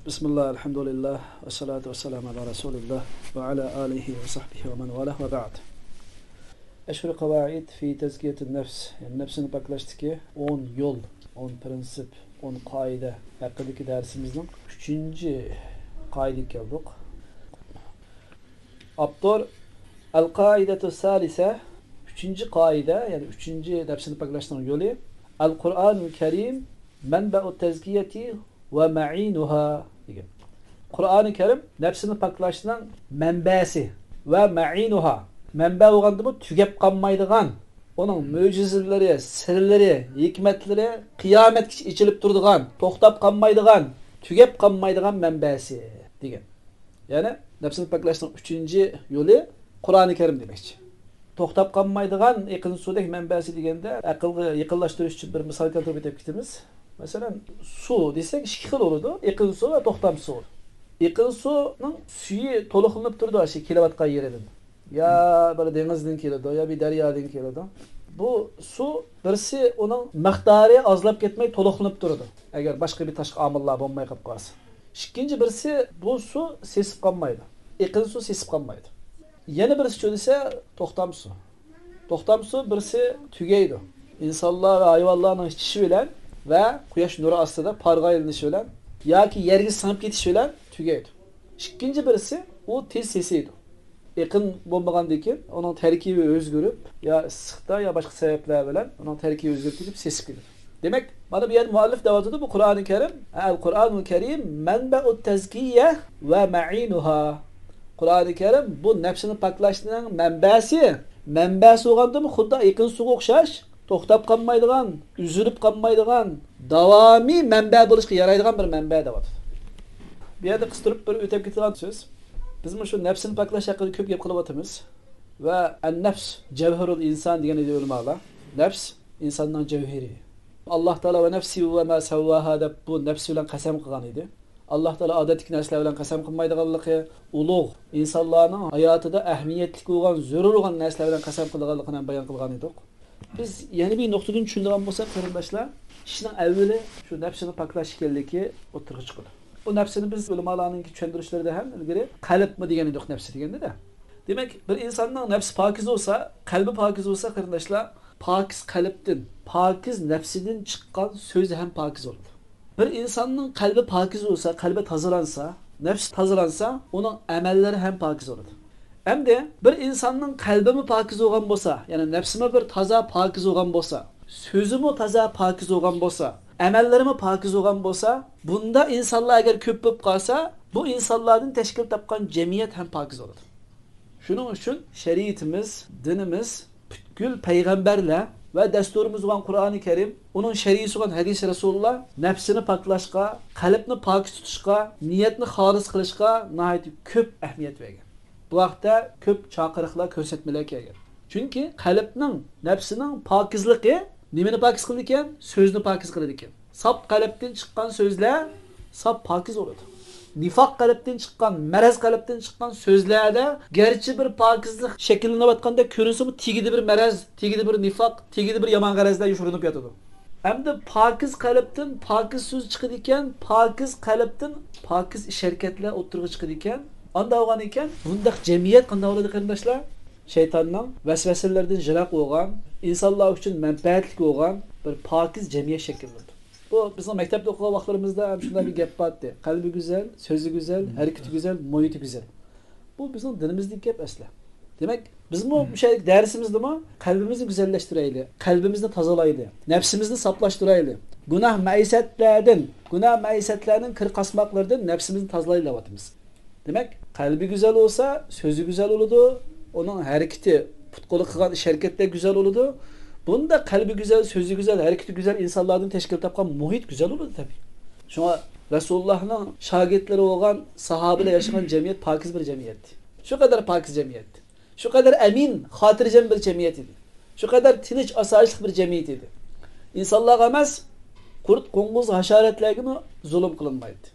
Bismillah, elhamdülillah, ve salatu ve selamu ala Resulillah ve ala alihi ve sahbihi ve men valah ve ba'd. Eşhur kavaid fi tezkiyetin nefs. Yani nefsini paklaştıki 10 yol, 10 prensip, 10 kaide hakkındaki dersimizin 3. kaide geldik. Abdur el-kaidetu salise 3. kaide yani 3. nefsini paklaştığın yolu El-Kur'an-ı Kerim menbe'u tezkiyeti ve ma'inuha degan. Qur'oni Karim nafsini paklaşdan manbasi ve ma'inuha. Manba bo'lgandimi tugab qolmaydigan, onun mo'jizalari, sirlari, hikmatlari qiyomatgacha ichilib turadigan, to'xtab qolmaydigan, tugab qolmaydigan manbasi degan. Ya'ni nafsini paklaşdan 3. yo'li Qur'oni Karim demakchi. To'xtab qolmaydigan iqin sudek manbasi deganda aqlga yaqinlashtirish uchun bir misol keltirib ketamiz. Mesela su desek iki xil olurdu. Iqin su ve to'xtam su. Iqin suning suyu to'liqlanib turdi o'sha kelayotgan yeridan. Ya bir dengizdan keladi, ya bir daryodan keladi. Bu su birisi uning miqdori ozlab ketmay to'liqlanib turdi. Agar boshqa bir tashqi omillar bo'lmay qolib qolsa. Ikkinchi birisi bu su sesib qolmaydi. Iqin su sesib qolmaydi. Yana birisi desa to'xtam su. To'xtam su birisi tugaydi. İnsanlar ve hayvanlarning ichishi bilan ve quyosh nuri ostida parg'aylanishi bilan yoki yerga singib ketishi bilan tugaydi. Ikkinchi birisi u tez sesiydi. Yaqin bo'lmagandan keyin uning tarkibi o'zgarib, yo issiqda yo boshqa sabablar bilan uning tarkibi o'zgarib ketib sesib ketadi. Demak, mana bu yerda muallif davatida bu Qur'oni Karim, Al-Qur'onul Karim manba'ut tazkiya ve ma'inuha. Qur'oni Karim bu nafsini paklashning manbasi. Manbasi bo'lgandimi xuddi yaqin suvga o'xshash to'xtab qolmaydigan, üzülüp qolmaydigan, davomiy manba bo'lishga yaraydigan bir manba deyapti. Bu yerda qistirib bir o'tib ketgan so'z. Biz shu nafsini paklash haqida ko'p gap qilyapmiz va an-nafs javharul inson degan edi ulamolar. Nafs insonning javhari. Alloh taolo va nafsi va ma sawwaha deb bu nafs bilan qasam qilgan edi. Alloh taolo odatdagi narsalar bilan qasam qilmaydiganligi, ulug' insonlarning hayotida ahamiyatli bo'lgan, zarur bo'lgan narsalar bilan qasam qilganligini bayon qilgan edik. Biz yeni bir noktadan tushundiran bo'lsak, qarindoshlar, ishning avvali shu nafsini paklash ekanligi o'tirg'i chiqadi. Bu nafsini biz ulamolarning tushuntirishlarida ham ilgari qalbmi degan edik nafsi deganda-da. Demak, bir insonning nafsi pokiz bo'lsa, qalbi pokiz bo'lsa, qarindoshlar, pokiz qalbdan, pokiz nafsidan chiqqan so'z ham pokiz bo'ladi. Bir insonning qalbi pokiz bo'lsa, qalbi tozalansa, nafsi tozalansa, uning amallari ham pokiz bo'ladi. Hamda bir insonning qalbimi pokiz bo'lgan bo'lsa, ya'ni nafsimi bir toza pokiz bo'lgan bo'lsa, so'zimi toza pokiz bo'lgan bo'lsa, amallarimi pokiz bo'lgan bo'lsa, bunda insonlar agar ko'p bo'lib qolsa, bu insonlardan tashkil topgan jamiyat ham pokiz bo'ladi. Shuning uchun shariatimiz, dinimiz, butkul payg'ambarlar va dasturimiz bo'lgan Qur'oni Karim, uning shariati bo'lgan hadis Rasululloh nafsini paklashga, qalbni pokiz tutishga, niyatni xolis qilishga nihoyat ko'p ahamiyat bergan. Bu vaqtda ko'p chaqiriqlar, ko'rsatmalar kelgan. Chunki qalbning, nafsining pokizligi nimani pokiz qiladi ekan? So'zni pokiz qiladi ekan. Sop qalbdan chiqqan so'zlar sop pokiz bo'ladi. Nifoq qalbdan chiqqan, maraz qalbdan chiqqan so'zlarda garchi bir pokizlik shakllanayotganda ko'rinsa-mu tigida bir maraz, tigida bir nifoq, tigida bir yomon g'arazlar yushirinib yotadi. Hamda pokiz qalbdan pokiz so'z chiqadi ekan, pokiz qalbdan pokiz ish-harakatlar o'tirg'i chiqadi ekan. Anda olgan ekan, bundaq jamiyat qanday bo'ladi qarindoshlar? Shaytonning vasvasalardan jiroq bo'lgan, insonlar uchun manfaatli bo'lgan bir pokiz jamiyat shakllandi. Bu bizning maktabda o'qigan vaqtlarimizda ham shunday bir gap bor edi. Qalbi go'zal, so'zi go'zal, harakati go'zal, muhiti go'zal. Bu bizning dinimizdagi gap asli. Demak, biz bu şey darsimizda qalbimizni go'zallashtiraylik, qalbimizni tozalaylik, nafsimizni saflashtiraylik. Gunoh maisatlarning qirqasmoqlaridan nafsimizni tozalaylik deyapmiz. Demek, kalbi güzel olsa, sözü güzel olurdu. Onun hareketi, putkulu kılgan iş hareketler güzel olurdu. Bunda kalbi güzel, sözü güzel, hareketi güzel insanlardan teşkil tapan muhit güzel olurdu tabii. Şuna Resulullah'ın şagirdleri olan sahabeyle yaşayan cemiyet pakiz bir cemiyetti. Şu kadar pakiz cemiyetti. Şu kadar emin, hatırcem bir cemiyet idi. Şu kadar tinç, asayişlik bir cemiyet idi. İnsanlar emez, kurt, konguz, haşaretlerine zulüm kılınmaydı.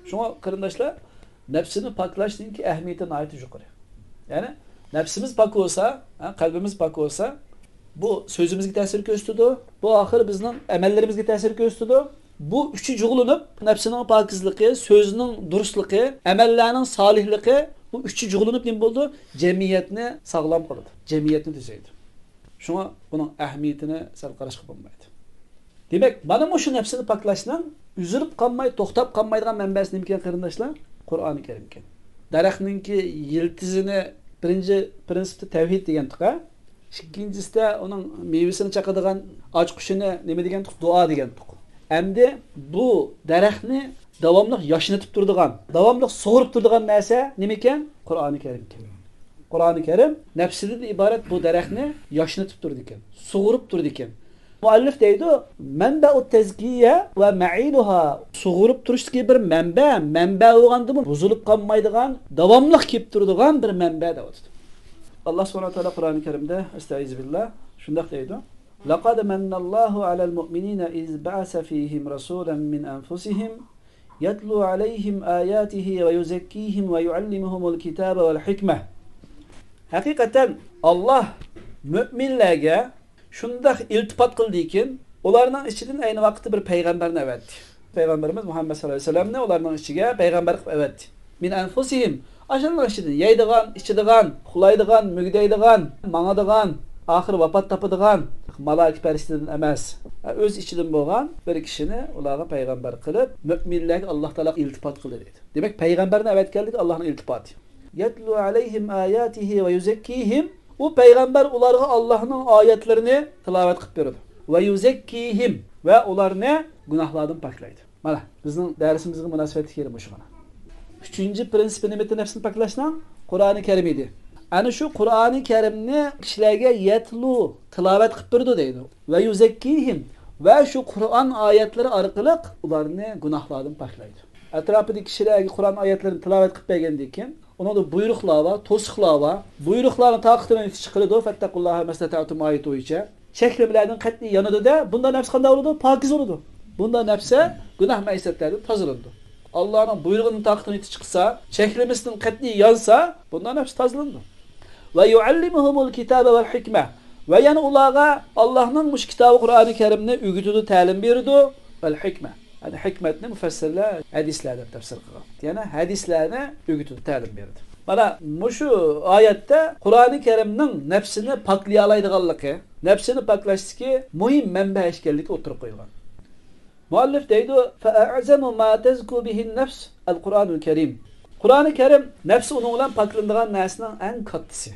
Şuna kardeşler, nefsini paklaştığın ki ehemmiyeti nayeti yukarı. Yani nefsimiz pak olsa, kalbimiz pak olsa bu sözümüzge tesir gösteriyor. Bu ahir bizden emellerimizge tesir gösteriyor. bu üçü cug'ulinib, nafsining pokizligi, so'zining durustligi, amallarning solihligi, bu üçü cug'ulinib nima bo'ldi? Jamiyatni sog'lom qiladi. Jamiyatni tuzaydi. Shunga buning ahamiyatini sal qarashga bo'lmaydi. Demak, mana bu shu nafsini poklashning üzülüp qolmay, to'xtab qolmaydigan manbasi nima ekan qarindoshlar? Qur'oni Karim ekan. Daraxtninki yiltizini birinchi prinsipda tavhid degandiq-a. İkincisida uning mevasini chaqadigan ochqushini nima degandiq? Duo degandiq. Endi bu daraxtni davomli yashnatib turadigan, davomli sug'urib turadigan narsa nima ekan? Qur'oni Karim ekan. Qur'oni Karim nafsidan iborat bu daraxtni yashnatib turdi ekan, sug'urib turdi ekan. Muallif deydi, manba'ut tazkiya va ma'iluha. Sug'urib turishdagi bir manba bo'lgandimi, buzilib qolmaydigan, davomli kelib turadigan bir manba deydi. Allah subhanahu wa ta'ala Qur'oni Karimda estaizubillah shunday deydi: "Laqad manallahu 'alal mu'minina iz ba'asa fihim rasulan min anfusihim yatlu 'alayhim ayatihi ve yuzakkihim ve yu'allimuhumul kitaba vel hikmeh." Hakikaten Allah müminlerge shunday iltifot qildi ekan, ularning ichidan ayni vaqtda bir payg'ambarni avatdi. Payg'ambarimiz Muhammad sallallohu alayhi vasallamni ularning ichiga payg'ambar qilib avatdi. Min anfusihim, ashunday ichidan yeydigan, ichadigan, uxlaydigan, mugdaydigan, mangadigan, oxir vafot topadigan malaika farishtadan emas, o'z ichidan bo'lgan bir kishini ularga payg'ambar qilib, mu'minlarga Alloh taolo iltifot qildi dedi. Demak, payg'ambarni avatganlik Allohning iltifoti. Yatlu alayhim ayatihi ve yuzakkihim. Bu payg'ambar ularga Allohning oyatlarini tilovat qilib beradi. Va yuzakkihim va ularni gunohlardan poklaydi. Mana bizning darsimizga munosabatli kelib o'shana. 3-prinsip nimati nafsini poklashning Qur'oni Karim edi. Ana shu Qur'oni Karimni kishilarga yatlu tilovat qilib berdi deydi. Va yuzakkihim va shu Qur'on oyatlari orqali ularni gunohlardan poklaydi. Atrofidagi kishilarga Qur'on oyatlarini tilovat qilib bergandan keyin ona da buyruqlar var, to'siqlar var. Buyruqlarni taqdirdan chiqiladi. Fattaqullaha mastata'tum oyati bo'yicha. Cheklimlardan qat'iy yanida bunda nafs qanday bo'ladi? Pokiz bo'ladi. Bunda nafsa gunoh maisatlardan tozalandi. Allohning buyrug'ining taqdirdan chiqsa, cheklimisidan qat'iy yansa, bunda nafs tozalandi. Va yuallimuhumul kitaba vel hikma. Va yana ularga Allohning mush kitobi Qur'oni Karimni o'rgatadi, ta'lim beradi. Vel hikma. Yani hikmetni mufassirlar hadislarda tafsir qilgan. Yani hadislarni o'rgatib ta'lim berdi. Mana mushu oyatda Qur'oni Karimning nafsini poklay oladiganligi, nafsini poklashdagi muhim manba ekanligi o'tirib qo'yilgan. Muallif deydi: "Fa'azamu ma tazku bihi nafs al-Qur'onul Karim." Qur'oni Karim nafsi uning bilan poklanadigan narsaning eng kattasi.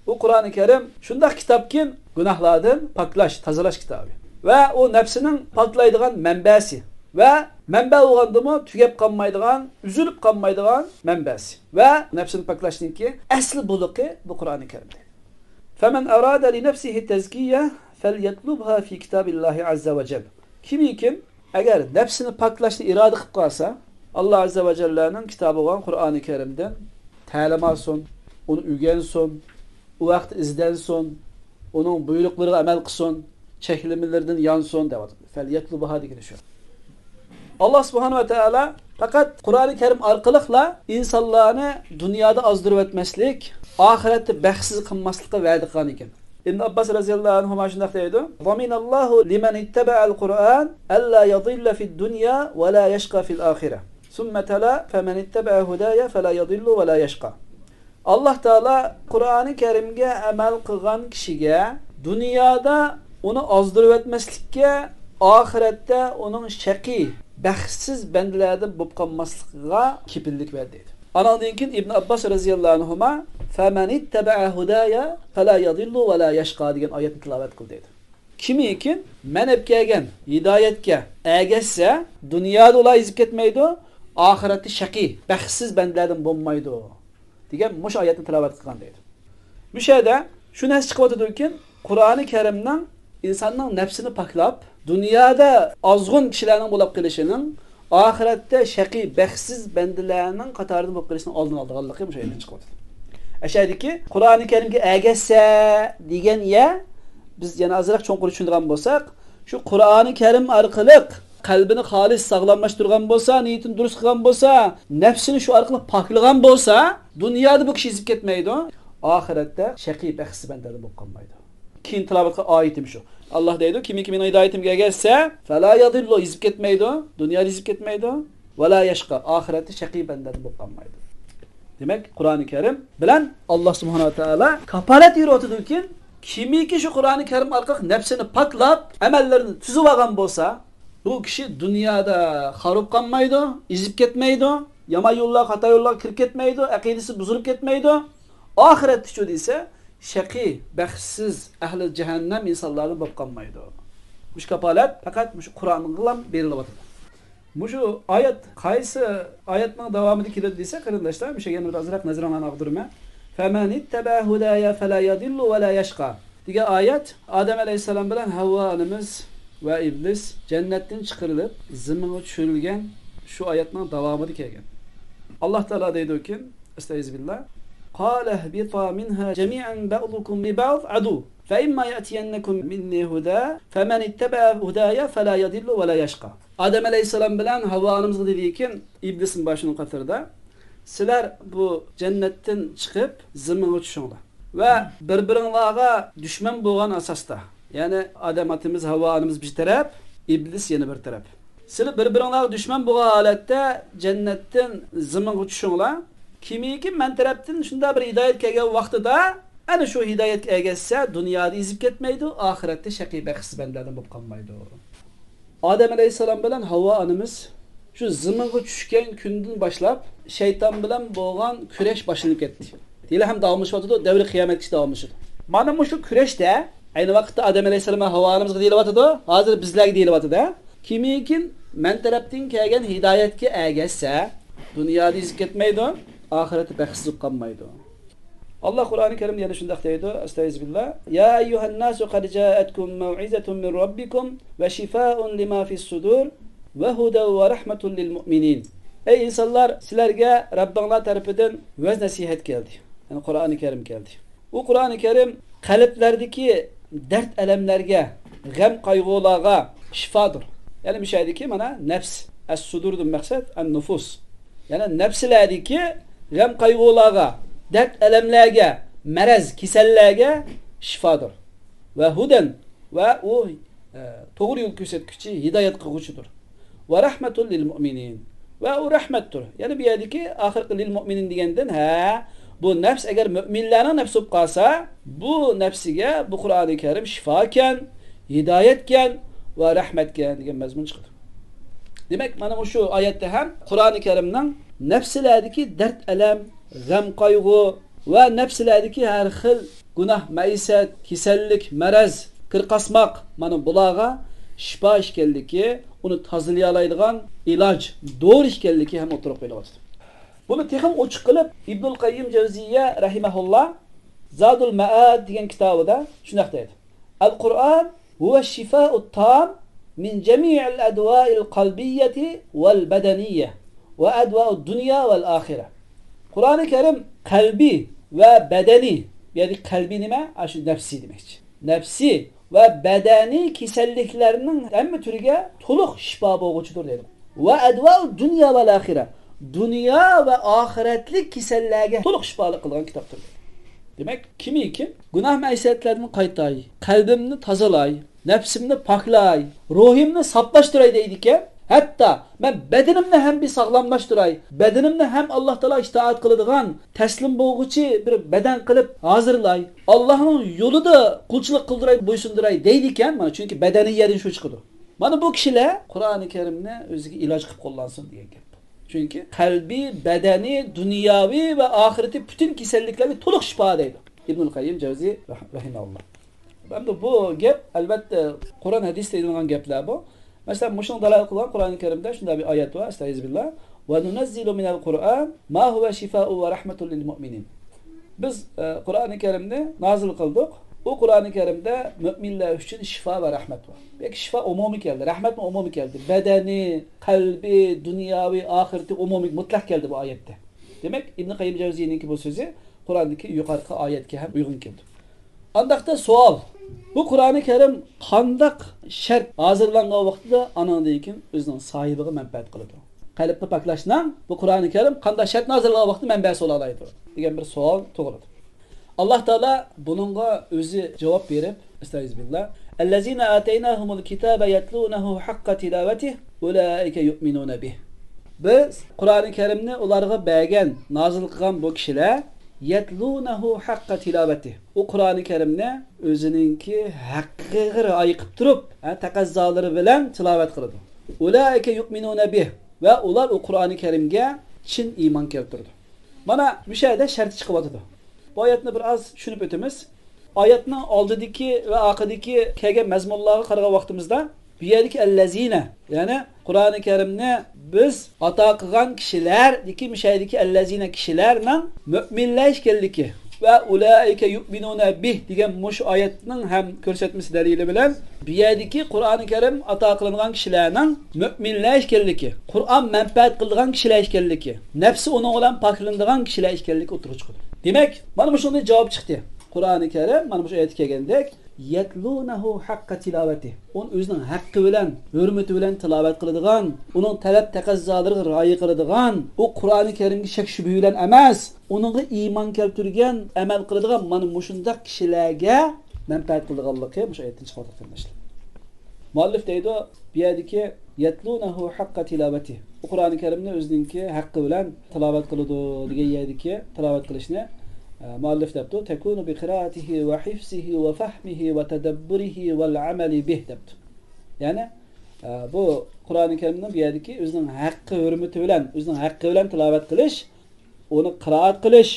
Bu Qur'oni Karim shunday kitobkin, gunohlardan poklash, tozalash kitobi. Va o nafsining poklaydigan manbasi. Ve manba bo'lgandimi tugab qolmaydigan, üzülüp qolmaydigan manbasi. Ve nafsini poklashningki asli bo'liqi bu Qur'oni Karimda. Faman arada li nafsihi tazkiya falyatlubha fi kitabillahi azza ve jalla. Kimiki agar nafsini poklashni iroda qilib qolsa, Alloh azza ve jallaning kitobi olan Qur'oni Karimdan ta'lim olsin, uni o'rgansin, u vaqt izlansin, uning buyruqlariga amal qilsin, cheklamalardan yonsin deyapti. Falyatlubha degani shu. Allah subhanahu wa ta'ala fakat Qur'oni Karim orqali insonlarni dunyoda ozdirib o'tmaslik, oxiratda baxtsiz qilmaslikka va'da qilgan ekan. İbn Abbas radhiyallohu anhu mana shunday deydi: "Zaminallohu liman ittaba'al Qur'an alla yadhilla fid dunya va la yashqa fil akhirah. Summa tala faman ittaba'a hudaya fala yadhillu va la yashqa." Allah Taala Qur'oni Karimga amal qilgan kishiga dunyoda uni ozdirib o'tmaslikka, oxiratda uning shaqi baxtsiz bandalardan bo'lib qolmasligiga kepillik berdi. Anadan keyin İbn Abbas radhiyallohu anhuma "Faman ittaba'a hudaya fala yadhillu va la yashqa" degan oyatni tilovat qildi dedi. Kimiki menep kelgan hidoyatga ergashsa, dunyoda ular ezib ketmaydi, oxiratda shaqi, baxtsiz bandalardan bo'lmaydi degan mush oyatni tilovat qilgan dedi. Bu yerda shu narsa chiqib o'tadi-ki, Qur'oni Karimning insonning nafsini poklab, dunyoda ozg'un kishilarning bo'lib qolishining, oxiratda shaqi, baxtsiz bandalarning qatoridan bo'lib qolishining oldini olganligi bu yerdan chiqib o'tadi. Ashadiki Qur'oni Karimga agassa degan ya biz yana azroq cho'nqur tushunadigan bo'lsak, shu Qur'oni Karim orqali qalbini xolis sog'lomlashtirgan bo'lsa, niyatini durust qilgan bo'lsa, nafsini shu orqali poklagan bo'lsa, dunyoda bu kishi ezib ketmaydi, oxiratda shaqi, baxtsiz bandalardan bo'lib qolmaydi. Keyin tilovat qilgan oyatim shu. Allah deydi, kimin hidayetimge gelse fela yadillu, izip ketmeydi, dünyada izip ketmeydi. Ve la yeşka, ahirette şakî benden bulunmaydı. Demek Kur'an-ı Kerim bilen Allah Subhanahu ve Teala kapalet yürütüdür ki kimiki şu Kur'an-ı Kerim arka nefsini paklap emellerini tüzüvagan bolsa bu kişi dünyada harup kanmaydı, izip ketmeydi, yama yollar, hata yollar kirip ketmeydi, akidesi bozulup ketmeydi. Ahirette şu ise şakî, bəxtsiz, ehli cehennem insanlarını bulup kanmaydı. Bu kapalet fakat bu Kur'an'ın kılan berilip şu ayet kaysı ayetinin devamını kilidi ise kardeşler bir şey yani birazcık naziran ağdırma. Femen ittaba hudaya fela yadillu ve la yashqa. Diye ayet Adem Aleyhisselam bilen Havva anamız ve iblis cennetten çıkarılıp zımına düşürülgen şu ayetinin devamını kelgen. Allah Teala deydi ki estağfirullah. Qala ihbita minha jami'an ba'dukum li ba'd adu. فَاِمَّا يَأْتِيَنَّكُمْ مِنِّي هُدَى فَمَنِ اتَّبَعَ هُدَايَ فَلَا يَضِلُّ وَلَا يَشْقَى. Adem Aleyhisselam bilen Havva anamız dediği ki iblisin başını katırda. Sizler bu cennetten çıkıp zımına düşüyorlar. Ve birbirine düşman boğan asasta. Yani Adem atımız, Havva anamız bir taraf, iblis yeni bir taraf. Sizler birbirine düşman boğan halette cennetten zımına düşüyorlar. Kimi ki men taraftan şunda bir hidayet kelgen vaxtida ana şu hidayet egesse dünyada izip ketmeydi, ahirette şakî bəxtsiz benlerden bulup kalmaydı. Adem Aleyhisselam bilen Havva anamız şu zımınğı düşken günden başlap şeytan bilen boğan küreş başlanıp ketdi. Dile hem dağılmış vatıdı, devri kıyamet kişi dağılmıştı. Mana şu küreşte aynı vakitte Adem Aleyhisselam'a Havva anamızga dile vatıdı, hazır bizlerge dile vatıdı. Kimikin men taraftan kelgen hidayetke egesse dünyada izip ketmeydi, ahirette bəxtsiz bulup kalmaydı. Allah Kur'an-ı Kerim yani şundak deydi. Estağfirullah. Ya eyyuhan nasu kad ca'atkum mev'izatun min rabbikum ve şifaa'un lima fi's sudur ve huda ve rahmetun lil mu'minin. Ey insanlar, sizlerge Rabbinlar tarafından vez nasihat geldi. Yani Kur'an-ı Kerim geldi. Bu Kur'an-ı Kerim kalplerdeki dert elemlerge, gam kaygılarga şifadır. Yani bir şeydi ki mana nefs, es-sudur'dan maksat en-nufus. Yani nefslerdeki gam kaygılarga, dert elemlerge, merez, kisellerge şifadır. Ve huden ve o doğru yol göstergücü, hidayet kılgıcıdır. Ve rahmetul lil mu'minin. Ve o rahmettir. Yani bir yerdeki ahirki lil mu'minin degenden bu nefs eğer müminlerin nefsi olup kalsa bu nefsige bu Kur'an-ı Kerim şifaken, hidayetken ve rahmetken degen mezmun çıkır. Demek bana şu ayette hem Kur'an-ı Kerim'den nefslerdeki dert elem, gam kaygı ve nefslerdeki her xil günah, maiset, kisellik, merez, kırkasmak mana bulağa şifa işkellik onu tazılayalaydigan ilaç, doğru işkellik hem oturup koyulur. Bunu texim oçuq qilib İbnül Qayyim Cevziye rahimehullah Zadul Ma'ad degan kitabida shunday deydi. Al-Qur'an huwa şifa'ut tam min jami'il adwa'il qalbiyyati vel bedeniyye ve adwa'ud dunya vel ahire. Kur'an-ı Kerim kalbi ve bedeni, yani kalbi nime? Aşı nefsi demek. Nefsi ve bedeni kiselliklerinin hem türüge toluk şifa boğucudur dedim. Ve adva'ud dunya vel ahire. Dünya ve ahiretlik kisellerge toluk şifalı kılan kitaptır. Demek kimi kim? Günah meysiyetlerini kaytay, kalbimni tazalay, nefsimni paklay, ruhimni saplaştıray deydikken hatta ben bedenimni hem bir sağlamlaştıray, bedenimni hem Allah Teala itaat kılıdığan, teslim boğucu bir beden kılıp hazırlay, Allah'ın yolu da kulçuluk kıldıray, buysunduray deydikken, çünkü bedeni yerin şu çıkıdı. Bana bu kişiler Kur'an-ı Kerim'ne özgü ilaç kılıp kullansın diye gel. Çünkü kalbi, bedeni, dünyavi ve ahireti bütün kisellikleri toluk şifa deydi. İbnül Qayyim Cevzi rahimahullah. Ben de bu gep elbette Kur'an hadis deyilgan gepler bu. Mesela muşun dalal kılan Kur'an-ı Kerim'de şunda bir ayet var. Estağfirullah. Ve nunezzilu minel Kur'an ma huve şifa'u ve rahmetun lil mu'minin. Biz Kur'an-ı Kerim'de nazil kıldık. O Kur'an-ı Kerim'de müminler için şifa ve rahmet var. Belki şifa umumi geldi. Rahmet mi umumi geldi? Bedeni, kalbi, dünyavi, ahireti umumi mutlak geldi bu ayette. Demek İbn-i Qayyim Cevziye'ninki bu sözü Kur'an'daki yukarıki ayetke hem uygun geldi. Andakta sual. Bu Kur'an-ı Kerim kandak şart hazırlangan vaxtida anandakin özünün sahibiga menfaat qiladi. Qalbni paklashdan bu Kur'an-ı Kerim kandak şart hazırlangan vaxtida menfaat olalaydı degan bir savol tug'iladi. Allah Teala bununla özü cevap verip estağfirullah "Ellezina ataynahumul kitabe yetlunehu hakka tilavetihi ulaike yu'minuna bih." Biz Qur'oni Karimni ularga bergan, nozil qilgan bu kishilar yetlunehu hakka tilavetihi. O Qur'oni Karimni o'zininki haqqiga rioya qilib turib, taqozzolari bilan tilovat qiladi. Ulaike yu'minuna bih. Va ular o Qur'oni Karimga chin iymon keltirdi. Mana bu yerda shart chiqyapti. Bu oyatni bir az tushunib o'tamiz. Oyatning oldidagi va oxiridagi kelgan mazmunlarga qaragan vaqtimizda bu yerdagi allazina, ya'ni Qur'oni Karimni biz ato qilgan kishilardagi mishayidagi allazina kishilarning mu'minlashganligi va ulaika yu'minuna bih degan mush oyatning ham ko'rsatmasi dalili bilan bu yerdagi Qur'oni Karim ato qilingan kishilarning mu'minlashganligi, Qur'on manfaat qilgan kishilar ekanligi, nafsi uning bilan poklanadigan kishilar ekanligi o'tirib chiqdi. Demak, mana bu shunday javob chiqdi. Qur'oni Karim mana bu oyatga kelgandek yetlunehu hakka tilaveti. Onun o'zining haqqi bilan, hurmati bilan tilovat qiladigan, uning talab taqozzolariga rioya qiladigan, u Qur'oni Karimga shak shubha bilan emas, uningga iymon keltirgan, amal qiladigan mana mushundaq kishilarga manfaat qiladiganligi bu oyatdan chiqadi qardoshlar. Muallif deydi, bu yerdagi yetlunehu hakka tilaveti. Bu Qur'oni Karimni o'zininki haqqi bilan tilovat qiladi degan yerdagi tilovat qilishni muallif debdi, tekunu bi qiraatihi va hifzihi va fahmihi va tadabburihi vel amali bih debdi. Ya'ni bu Qur'oni Karimning bu yerdagi o'zining haqqi hurmati bilan, o'zining haqqi bilan tilovat qilish, uni qiroat qilish,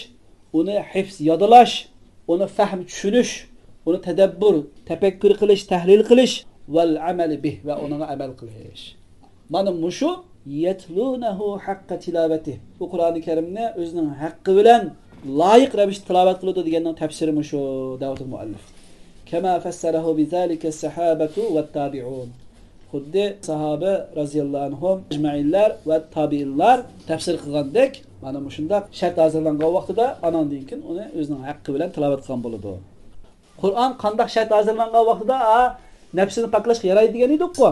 uni hifz yodlash, uni fahm tushunish, uni tadabbur, tafakkur qilish, tahlil qilish vel amali bih va uni amal qilish. Mana mushu yetlunehu hakka tilaveti. Bu Qur'oni Karimni o'zining haqqi bilan layık ravishda tilovat qiladi deganning tafsiri shu davlat muallif. Kama fassarahu bizalika sahabatu va tabi'un. Xuddi sahabe raziyallohu anhum ijma'illar va tabi'inlar tafsir qilgandek, mana shundaq shart hozirlangan vaqtida anandan keyin uni o'zining haqqi bilan tilovat qilgan bo'ladi. Qur'on qanday shart hozirlangan vaqtida nafsini paklashga yaraydi degan edi-ku.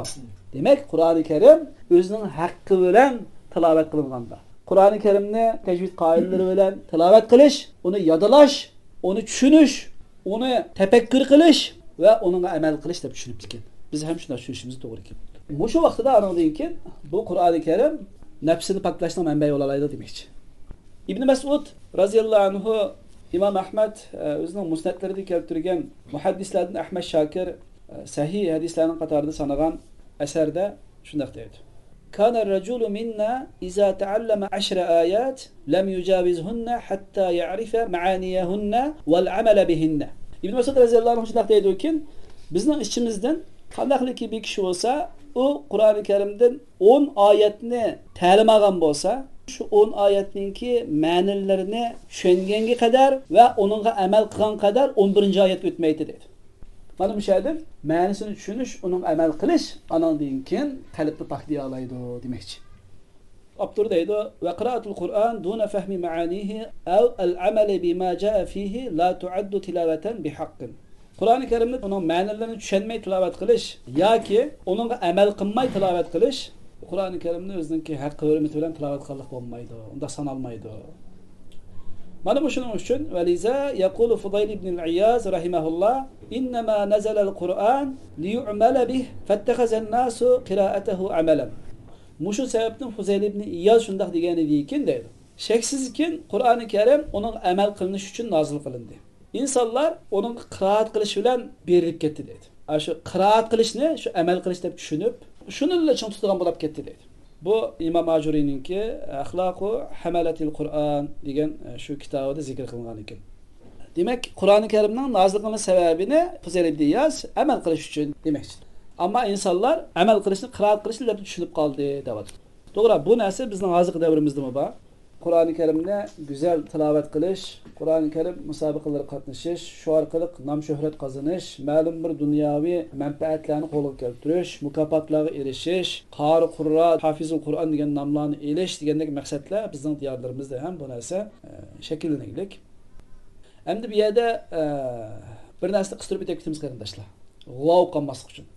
Demak, Qur'oni Karim o'zining haqqi bilan tilovat qilinganda. Qur'oni Karimni tajvid qoidalari bilan tilovat qilish, uni yodlash, uni tushunish, uni tafakkur qilish va uningga amal qilish deb tushunib ekan. Biz ham shunday tushunishimiz to'g'ri ekan. Mushu vaqtida anandan keyin bu Qur'oni Karim nafsini paklashning manbai bo'la oladi demoqchi. Ibn Mas'ud raziyallohu anhu Imom Ahmad o'zining musnadlarida keltirgan muhaddislardan Ahmad Shokir sahih hadislarning qatorida sanagan asarda shunday deydi. كان الرجل منا إذا تعلم 10 آيات لم يجاوزهن حتى يعرف معانيهن والعمل بهن. İbn Mesud raziyallohu anhu shunday deydi ki, bizning ichimizdan qandaqliki bir kishi bo'lsa, u Qur'oni Karimdan 10 oyatni ta'lim olgan bo'lsa, shu 10 oyatninki ma'nilarini tushunganga qadar va uningga amal qilgan qadar 11-oyat o'tmaydi dedi. Mana bu şeydir, ma'nisini tushunish, uning amal qilish, anandan keyin qalbni paklay oladi demoqchi. Abdur deydi, va qira'atul Qur'on duna fahmi ma'anihi aw al-amal bima jaa fihi la tu'addu tilawatan bihaqqin. Qur'oni Karimni uning ma'nilarini tushunmay tilovat qilish yoki uningga amal qilmay tilovat qilish, Qur'oni Karimni o'zininki haqqi hurmati bilan tilovat qilib bo'lmaydi, unda sanalmaydi. Mana bu shuning uchun valiza yaqulu Fudayl ibn al-Iyaz rahimahullah innama nazala al-Qur'an liyu'mala bih fattakhazan nasu qira'atahu amalan. Mushu sababdan Fudayl ibn Iyaz shunday degan ekan deydi. Sheksizkin Qur'oni Karim uning amal qilinishi uchun nozil qilindi. İnsanlar onun qiraat qilishi bilan berilib ketdi deydi. Shu qiraat qilishni shu amal qilish deb tushunib, shuningla ching tutgan bo'lib ketdi deydi. Bu İmam Ajurininki Axloqu Hamalatil Qur'on degan shu kitobida zikr qilingan ekan. Demak, Qur'oni Karimning nozil qilinish sababini Fuzayl ibn Iyaz amal qilish uchun demoqchi. Ammo insonlar amal qilishni, qiraat qilishni deb tushunib qoldi deyapti. To'g'ri, bu narsa bizning hozirgi davrimizda bor. Qur'oni Karimni go'zal tilovat qilish, Qur'oni Karim musobaqalarga qatnashish, shu orqali nom shuhrat qozonish, ma'lum bir dunyoviy manfaatlarni qo'lga keltirish, mukofotlarga erishish, qori qurra, hafizul Qur'on degan nomlarni elish degandek maqsadlar bizning diyorlarimizda ham bu narsa shakllanaylik. Endi bu yerda bir narsa qistirib o'tib qarindoshlar. G'ov qolmaslik uchun.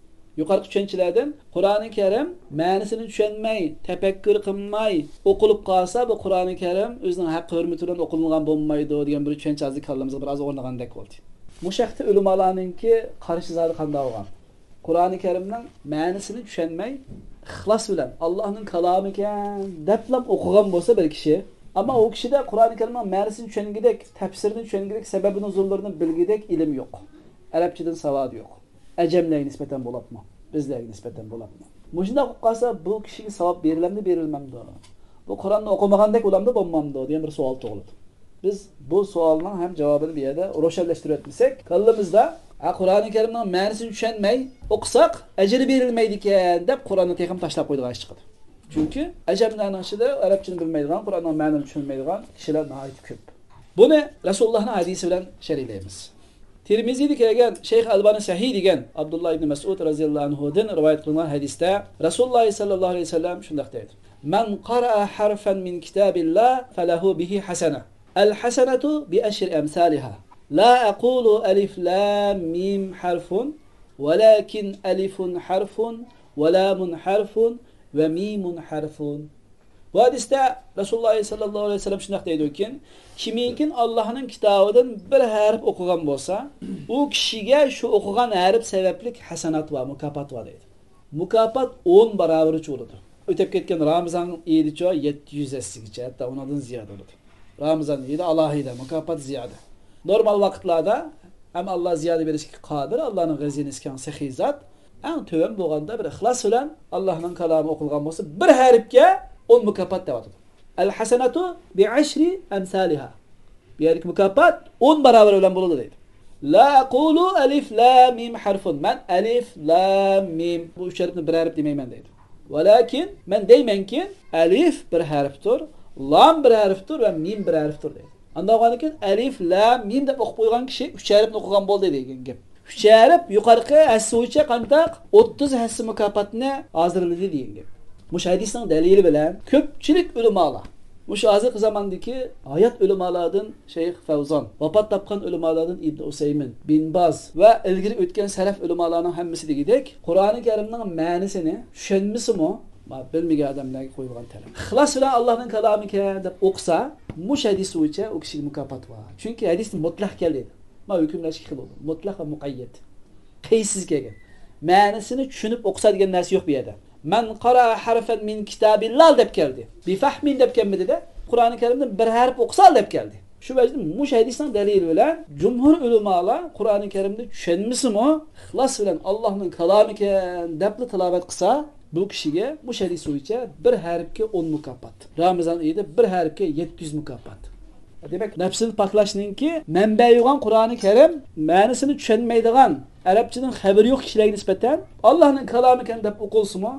Yuqorqi tushunchalardan Qur'oni Karim ma'nisini tushunmay, tafakkur qilmay o'qilib qolsa, bu Qur'oni Karim o'zining haqqi hurmati bilan o'qilmagan bo'lmaydi degan bir tushuncha hozir kallamizga biroz o'rnagandek bo'ldi. Bu shaxta ulamolarningki qarshi zodi qanday bo'lgan? Qur'oni Karimning ma'nosini tushunmay, ixlos bilan Allohning kalomi ekan deb o'qigan bo'lsa bir kishi, ammo u kishida Qur'oni Karimning ma'nosini tushungidek, tafsirini tushungidek, sababini, uzullarını bilgidek ilim yo'q. Arabchadan savad yo'q. Ajamlarga nisbatan bo'lapmi? Bizlarga nisbatan bo'lapmi? Mujna qolsa bu kishiga savob berilamdi, berilmamdi. Bu Qur'onni o'qimagandek bo'lamdi, bo'lmamdi degan bir savol tug'iladi. Biz bu savolning ham javobini bu yerda ro'shanlashtirib o'tmasak, qalbimizda Qur'oni Karimning ma'nosini tushunmay o'qisak, ajri berilmaydi ekan deb Qur'onni texim tashlab qo'ydigan ish chiqadi. Chunki ajamlarning ichida arabchani bilmaydigan, Qur'onning ma'nosini tushunmaydigan kishilar nihoyat ko'p. Buni Rasulullohning hadisi bilan sharhlaymiz. Tirmiziyda kelgan Sheyx Albani Sahih degan Abdullah ibn Mas'ud radhiyallohu anhudan rivoyat qilingan hadisda Rasululloh sallallohu alayhi vasallam shunday deydi: "Man qara'a harfan min kitabillah falahu bihi hasana. Al-hasanatu bi ashri amsalha. La aqulu alif lam mim harfun, walakin alifun harfun, wa lamun harfun, ve mimun harfun." Bu hadiste Resulullah sallallahu aleyhi ve sellem şunday deydi ekan, kiminkin Allah'ın kitabından bir harf okugan bolsa, o kişiye şu okugan harf sebeplik hasanat var, mukafat var deydi. Mukafat 10 barabarı çoğuladı. Ötep ketken Ramazan iyiydi çoğu 700 esigice, hatta ondan ziyade oldu. Ramazan iyiydi, Allah'ıydı, mukafat ziyade. Normal vakitlerde hem Allah ziyade verişki kadir, Allah'ın gaziniski sehizat, en tövben boğanda bir ihlas olan Allah'ın kalamı okulgan bolsa, bir harfke 10 mukafat devatıdır. El-hasenatu bi'ashri emsaliha. Bir yerik mukafat 10 beraber ölen buludu deydi. La aqulu alif la mim harfun. Men alif la mim. Bu üç harfini bir harf demeymen deydi. Velakin men deymen ki alif bir harftir, lam bir harftir ve mim bir harftir deydi. Anlağın ki alif la mim de okup koygan kişi üç harfini okugan bol deydi. Üç harf yukarıki hassi uçça kantak 30 hassi mukafatını hazırladı deyin. Muş hadisinin delili bilen köpçülük ulemalar. Muş hazır zamandaki hayat ulemalardan Şeyh Fevzan, vafat tapkan ulemalardan İbn Useymin, Bin Baz ve ilgili ötken selef ulemalarının hemmisi de gidek. Kur'an-ı Kerim'nin ma'nisini tushunmisi mi? Bilmegen adamlarga qo'yilgan talab. Ixlos bilan Allohning kalomi ekan deb o'qsa, mush hadis bo'yicha u kishiga mukofot bor. Chunki hadis mutlaq keldi. Ma hukmlash ikki xil bo'ldi. Mutlaq va muqayyad. Qaysiz kelgan. Ma'nisini tushunib o'qsa degan narsa yo'q bu yerda. Men qara harfan min kitabillah deb keldi. Bi fahmin deb kelmadi de. Qur'oni Karimdan bir harf o'qsa deb keldi. Shu vajdan mush hadisning dalili bilan jumhur ulamolar Qur'oni Karimni tushunmisimi, ixlos bilan Allohning kalomi ekan deb tilovat qilsa, bu kishiga mush hadis bo'yicha bir harfga 10 mukofot. Ramazon oyida bir harfga 700 mukofot. Demek nafsini paklashninki manbai bo'lgan Qur'oni Karim ma'nosini tushunmaydigan, arabchadan xabari yo'q kishilarga nisbatan Allohning kalomi ekan deb o'qilsimi,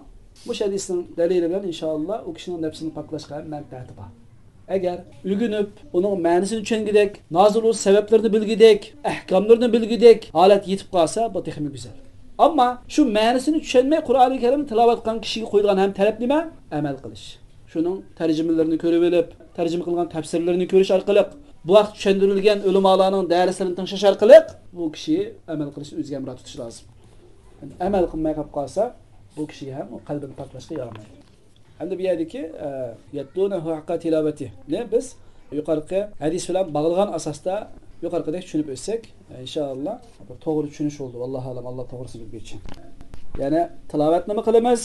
bu hadisning dalili bilan inshaalloh u kishining nafsini paklashga manfaati bor. Agar o'rganib, uning ma'nosini tushungidek, nozil bo'lish sabablarini bilgidek, ahkomlarini bilgidek holat yetib qolsa, bu texmi go'zal. Ammo shu ma'nosini tushunmay Qur'oni Karimni tilovat qilgan kishiga qo'yilgan ham talab nima? Amal qilish. Shuning tarjimalarini ko'rib olib, tarjima qilgan tafsirlarini ko'rish orqali, bu vaqt tushuntirilgan ulamolarning darslarini tinglash orqali bu kishi amal qilishni o'ziga amr tutish lozim. Amal qilmay qolib qolsa, bu kishiga ham qalbini paklashga yaramaydi. Hamda bu yerdagi yatlunahu haqqa tilovati. Ne biz yuqorqi hadis bilan bog'langan asosda yuqorqidek tushunib o'tsak, inshaalloh to'g'ri tushunish bo'ldi. Alloh alam, Alloh to'g'risini bilgaychi. Ya'ni tilovat nima qilamiz?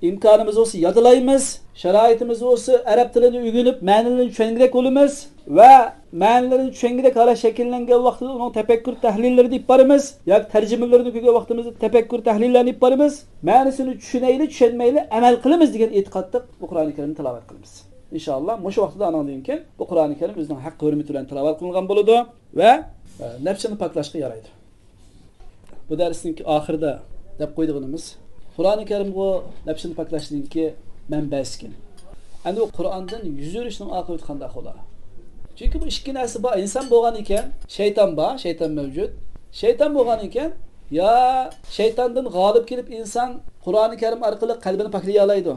İmkanımız olsa yadılayımız, şeraitimiz olsa Arap dilini öğrenip ma'nilarini tushungidek bo'lamiz ve ma'nilarini tushungidek hala shakllangan vaqtida uning tafakkur tahlillarını deb boramiz, yoki tarjimalarini ko'rgan vaqtimizda tafakkur tahlillarni deb boramiz. Ma'nisini tushunayli, tushunmayli amal qilamiz degan e'tiqodda bu Qur'oni Karimni tilovat qilamiz. İnshaalloh shu vaqtida anladığım ki bu Qur'oni Karim o'zining haq hurmati bilan tilovat qilingan bo'ladi ve nafsini paklashga yaraydi. Bu darsning oxirida deb qo'ydiganimiz Qur'oni Karim bu nafsini paklashninki manbasi. Endi bu Qur'ondan yuz o'rishning oqibati qanday bo'ladi? Chunki bu ikki narsa bor. Inson bo'lgan ekan, shayton bor, shayton mavjud. Shayton bo'lgan ekan, ya shaytondan g'olib kelib inson Qur'oni Karim orqali qalbini paklay oladi.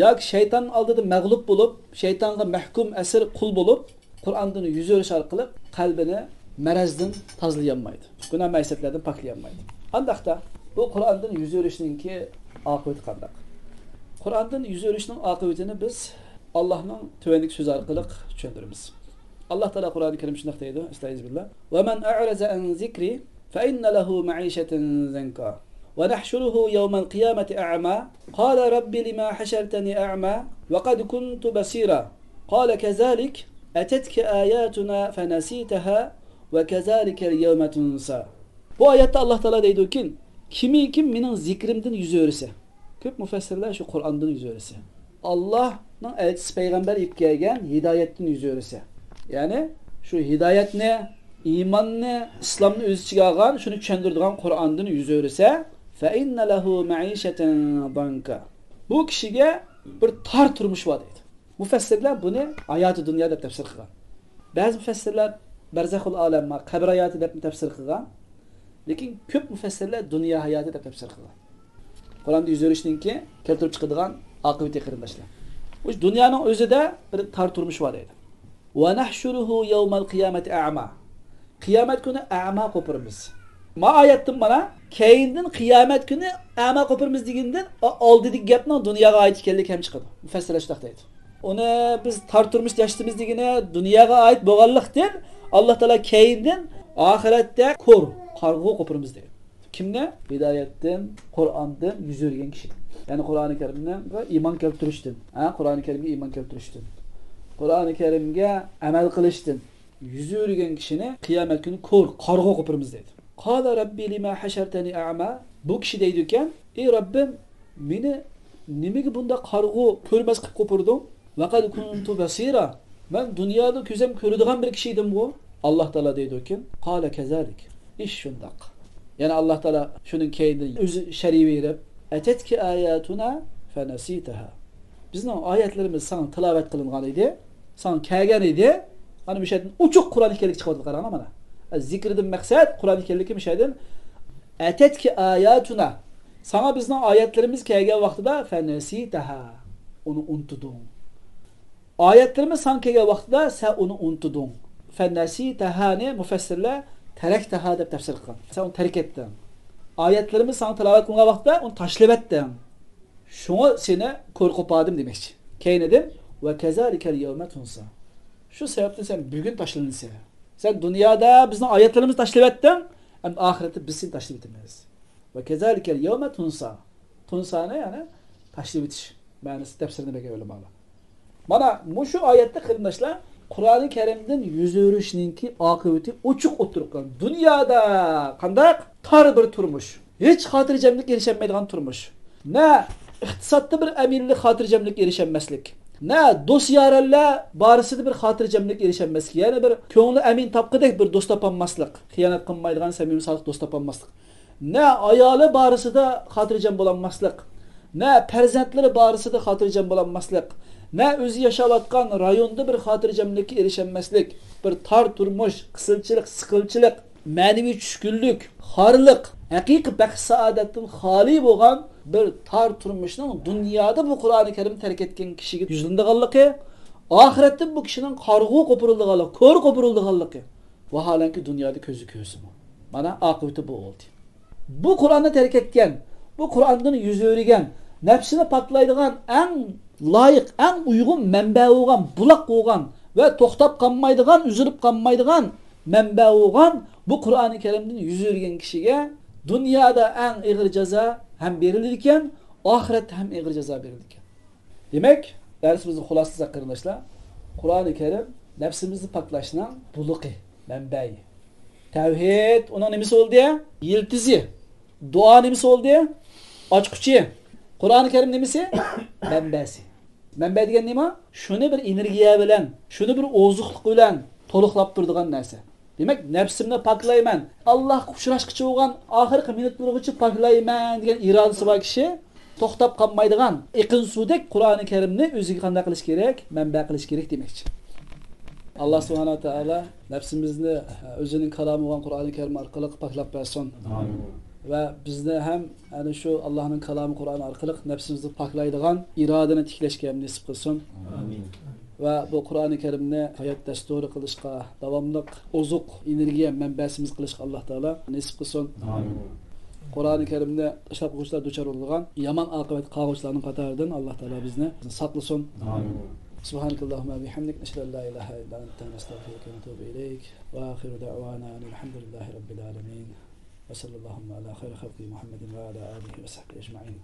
Yoki shayton oldida mag'lub bo'lib, shaytonga mahkum asir qul bo'lib, Qur'ondan yuz o'rish orqali qalbini marazdan tozalay olmaydi. Gunoh ma'siyatlardan paklay olmaydi. Andaqda bu Qur'ondan yuz o'rishninki oqibati qanday? Qur'ondan yuz o'rishning oqibatini biz Allohning tuvanlik so'zi orqali tushuntiramiz. Alloh taolo Qur'oni Karim shunday deydi: "Estağfirullah. Ve men a'raza an zikri fa inna lahu ma'ishatan zanka ونحشره يوم القيامة أعمى قال رب لما حشرتني أعمى وقد كنت بصيرا قال كذلك أتتك آياتنا فنسيتها وكذلك اليوم تنسى. Bu ayette Allah Teala deydi ki kim mening zikrimdan yüz öyrese. Köp müfessirler şu Kur'an'dan yüz öyrese. Allah'ın elçisi peygamber ip kelgan hidayetdan yüz öyrese. Yani şu hidayet ne, iman ne, İslam'ni öz ichiga olgan, shuni tushundiradigan Qur'ondan yüz öyrese fa inna lahu ma'ishatan danka. Bu kishiga bir tar turmush bor deydi. Müfessirler bunu hayatı dünya deb tafsir qilgan. Bazı müfessirler barzaxul alam, qabr hayatı deb tafsir qilgan. Lekin ko'p müfessirler dünya hayatı deb tafsir qilgan. Qur'onda yüz öyrishninki keltirib chiqadigan aqibati qarindoshlar. Bu dunyoning o'zida bir tar turmush bor deydi. Wa nahshuruhu yawmal qiyamati a'ma. Qiyomat kuni a'ma qo'pirmiz. Ma oyatdan mana keyindan qiyomat kuni a'ma qo'pirmiz degandan oldidagi gapning dunyoga oid ekanligi ham chiqadi. Mufassirlar shunday deydi. Uni biz tar turmush yashdimiz degani dunyoga oid bo'lganlikdan Alloh taolo keyindan oxiratda ko'r, qarg'u qo'pirmiz deydi. Kimni? Hidoyatdan, Qur'ondan yuz o'rgan kishi. Ya'ni Qur'oni Karimdan iymon keltirishdan, Qur'oni Karimga iymon keltirishdan, Qur'oni Karimga amal qilishdan yuz o'rgan kishini qiyomat kuni ko'r, qarg'u qo'pirmiz deydi. Qala robbi lima hashartani a'ma. Bu kishi deydi ekan, ey Robbim, meni nimaga bunda qarg'u ko'rmas qilib qo'pirding? Vaqad kuntu basira. Men dunyoda ko'zim ko'radigan bir kishi edim bu. Alloh taolo deydi ekan, qala kazalik. Ish shundaq. Yani Allah Teala şunun keyinde özü şer'i verip etetki ayatuna fenasitaha. Bizning oyatlarimiz sana tilovat qilingan edi, sana kelgan edi. Ana bu şeyden uçuk Kur'an-ı Kerim chiqyapti qarang mana. Zikrdan maqsad Kur'an-ı Kerimga bu şeyden etetki ayatuna. Sana bizning oyatlarimiz kelgan vaqtida fenasitaha. Onu unuttun. Oyatlarimiz sana kelgan vaqtida sen onu unuttun. Fenasitaha ne müfessirler terekteha deb tafsir qilgan. Sen onu terk etdin. Oyatlarimiz sana tilovat qilgan vaqtda onu tashlab etdin. Shuni seni ko'r qo'padim demoqchi. Keyin dedim va kazalikel yawma tunsa. Shu sababdan sen bugun tashlansan. Sen dunyoda bizning oyatlarimizni tashlab etdin, ham oxiratda biz seni tashlab etamiz. Va kazalikel yawma tunsa. Tunsani ya'ni tashlab etish. Ma'nosi tafsirini bergan ulamolar. Mana shu oyatda qarindoshlar Qur'oni Karimdan yüz o'rishninki oqibati ochiq o'tirgan. Dunyoda qanday tar bir turmush, hech xotirjamlik erishmaydigan turmush. Na iqtisodda bir aminlik, xotirjamlik erishmaslik. Na do'st yorlar borasida bir xotirjamlik erishmaslik. Ya'ni bir ko'ngli amin topqidek bir do'st topolmaslik, xiyonat qilmaydigan samimiy sodiq do'st topolmaslik. Na ayoli borasida xotirjam bo'lolmaslik. Na farzandlari borasida xotirjam bo'lolmaslik. Ne özü yaşavatkan rayonda bir xotirjamlikka erişenmeslik, bir tar turmuş, kısılçılık, sıkılçılık, manevi tushkunlik, xorlik, haqiqiy baxt saodatdan xoli bo'lgan bir tar turmushning dunyoda bu Qur'oni Karim terk etgan kishiga yuzlanganligi, oxiratda bu kishining qarg'u qo'pirilganligi, ko'r qo'pirilganligi, vaholanki dunyoda ko'zi ko'rsimi. Mana oqibati bu oldu. Bu Qur'onni terk etgan, bu Qur'ondan yuz o'rgan, nafsini poklaydigan eng layık, en uygun mənbə olğan, bulaq olğan və toxtab qanmaydigan, üzülüb qanmaydigan mənbə olğan bu Qur'oni Kerimdən yüz o'rgan kishiga dunyoda eng ig'ir jazo ham berildi ekan, oxiratda ham ig'ir jazo berildi ekan. Demak, darsimizni xulosasi qarindoshlar, Qur'oni Kerim nafsimizni poklashning buluqi, manbai. Tavhid uning nimasi bo'ldi? Yiltizi. Duo nimasi bo'ldi? Ochquchi. Qur'oni Kerim nimasi? Manbasi. Manba degan nima? Shuni bir energiya bilan, shuni bir ozuqlik bilan to'liqlab turadigan narsa. Demak, nafsimni poklayman. Allohga uchrashqichi bo'lgan oxirgi minutlargacha poklayman degan irodasi bor kishi to'xtab qolmaydigan iqin suvdek Qur'oni Karimni o'ziga qanday qilish kerak? Manba qilish kerak demoqchi. Alloh subhanahu va taolo nafsimizni o'zining kalomi bo'lgan Qur'oni Karim orqali poklab bersin. Amin. Ve bizde hem yani şu Allah'ın kelamı Kur'an arkalık nefsimizi paklaydıgan iradını tikleşke nasip kılsın. Amin. Ve bu Kur'an-ı Kerim'ne hayat desturu kılışka, devamlık, ozuk, enerjiye menbesimiz kılışka Allah Teala nasip kılsın. Amin. Kur'an-ı Kerim'de şap kuşlar duçar olduğun yaman akıbet kavuşlarının katarından Allah Teala bizne saklısın. Amin. Subhanakallahumma bihamdik neşhedü en la ilahe illa ente nestağfiruke ve netûbü ileyk ve ahiru da'vana elhamdülillahi rabbil alemin. Ve sallallahu ala hayri halki Muhammedin ve ala alihi ve sahbihi ecma'in.